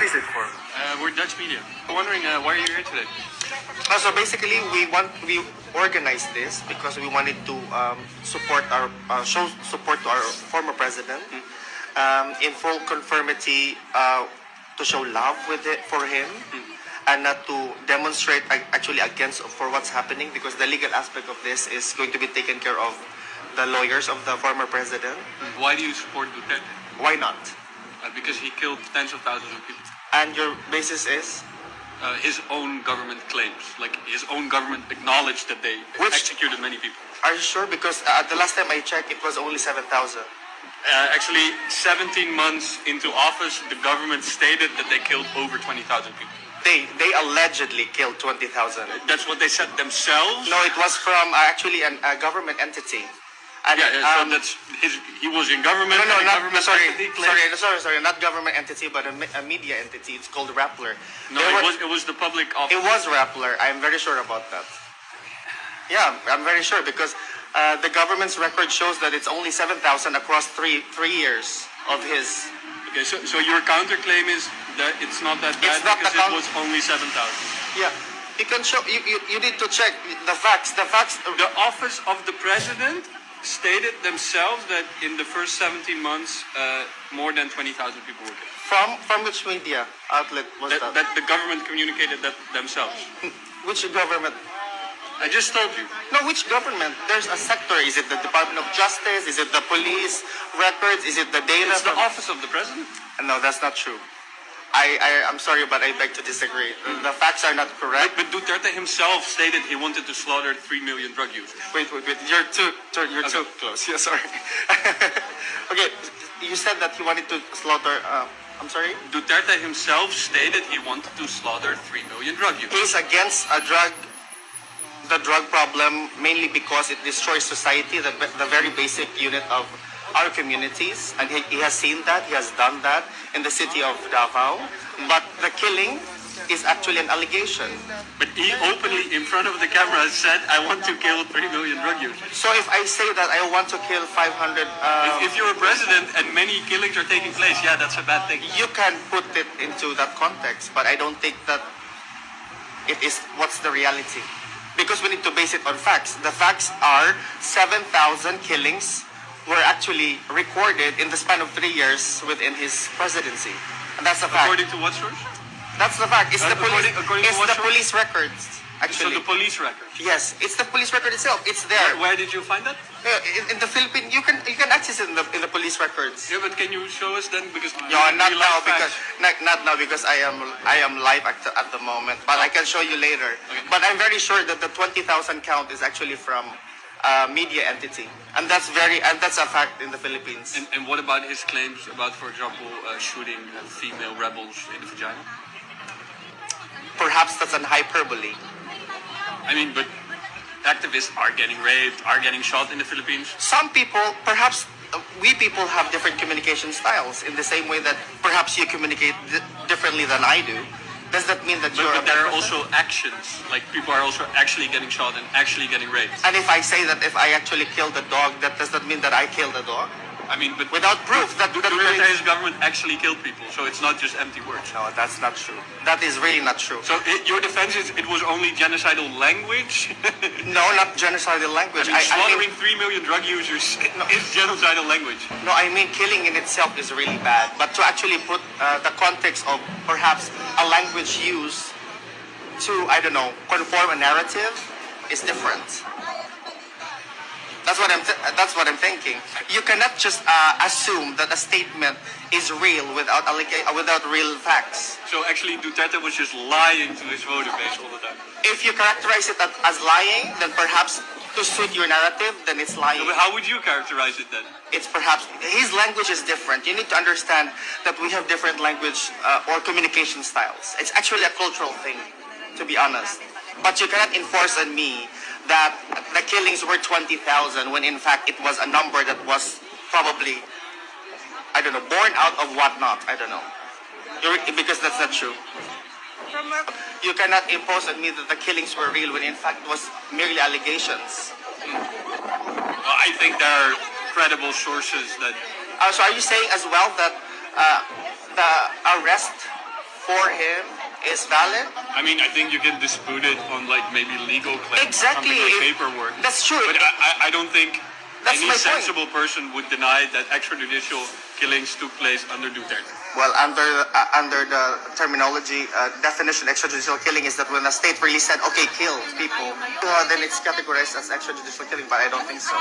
is it for? We're Dutch media. I'm wondering why are you here today? So basically, we organized this because we wanted to support our show support to our former president in full conformity to show love with it for him. And not to demonstrate actually against for what's happening, because the legal aspect of this is going to be taken care of the lawyers of the former president. Why do you support Duterte? Why not? Because he killed tens of thousands of people. And your basis is? His own government claims, like his own government acknowledged that they executed many people. Are you sure? Because the last time I checked, it was only 7,000. Actually, 17 months into office, the government stated that they killed over 20,000 people. They allegedly killed 20,000. That's what they said themselves? No, it was from actually a government entity. And, so that's he was in government. No, not government sorry, not government entity, but a media entity. It's called Rappler. No, it was the public office. It was Rappler. I'm very sure about that. Yeah, I'm very sure because the government's record shows that it's only 7,000 across three years of his. Okay, so your counterclaim is that it's not that bad because it was only 7,000. Yeah, you can show. You need to check the facts. The facts. The office of the president stated themselves that in the first 17 months, more than 20,000 people were killed. From which media outlet was that? That the government communicated that themselves. Which government? I just told you. No, which government? There's a sector. Is it the Department of Justice? Is it the police records? Is it the data? It's the office of the president. No, that's not true. I'm sorry, but I beg to disagree. The facts are not correct. But Duterte himself stated he wanted to slaughter 3 million drug users. Wait. You're too close. Yeah, sorry. Okay, you said that he wanted to slaughter. I'm sorry. Duterte himself stated he wanted to slaughter 3 million drug users. He's against the drug problem mainly because it destroys society, the very basic unit of our communities, and he has seen that, he has done that in the city of Davao. But the killing is actually an allegation. But he openly, in front of the camera, said, I want to kill 3 million drug users. So if I say that I want to kill 500... if you're a president and many killings are taking place, yeah, that's a bad thing. You can put it into that context, but I don't think that it is what's the reality. Because we need to base it on facts. The facts are 7,000 killings were actually recorded in the span of 3 years within his presidency. And that's a fact. According to what source? That's the fact. It's the police records, actually. So the police records? Yes, it's the police record itself. It's there. Where did you find that? In the Philippines, you can access it in the police records. Yeah, but can you show us then? Because no, not now because I am live at the moment. But I can show you later. Okay. But I'm very sure that the 20,000 count is actually from media entity, and that's a fact in the Philippines. And what about his claims about, for example, shooting female rebels in the vagina? Perhaps that's an hyperbole. I mean, but activists are getting raped, are getting shot in the Philippines. Some people, perhaps we people have different communication styles in the same way that perhaps you communicate differently than I do. Does that mean that you're a there better are person? Also actions, like people are also actually getting shot and actually getting raped. And if I say that if I actually killed the dog, does that mean that I killed the dog? I mean, but without proof, Duterte's government actually killed people, so it's not just empty words. No, that's not true. That is really not true. So your defense is it was only genocidal language? No, not genocidal language. I mean, slaughtering 3 million drug users is genocidal language. No, I mean killing in itself is really bad. But to actually put the context of perhaps a language used to, I don't know, conform a narrative is different. That's what I'm thinking. You cannot just assume that a statement is real without real facts. So actually, Duterte was just lying to his voter base all the time. If you characterize it as lying, then perhaps to suit your narrative, then it's lying. So how would you characterize it then? It's perhaps his language is different. You need to understand that we have different language or communication styles. It's actually a cultural thing, to be honest. But you cannot enforce on me that the killings were 20,000 when in fact it was a number that was probably, I don't know, born out of whatnot. I don't know. Because that's not true. You cannot impose on me that the killings were real when in fact it was merely allegations. Well, I think there are credible sources that... So are you saying as well that the arrest for him is valid. I mean, I think you can dispute it on like maybe legal claims, Exactly. something like paperwork. That's true. But I don't think That's any my point. sensible person would deny that extrajudicial killings took place under Duterte. Well, under the terminology definition, extrajudicial killing is that when a state really said, okay, kill people, then it's categorized as extrajudicial killing. But I don't think so.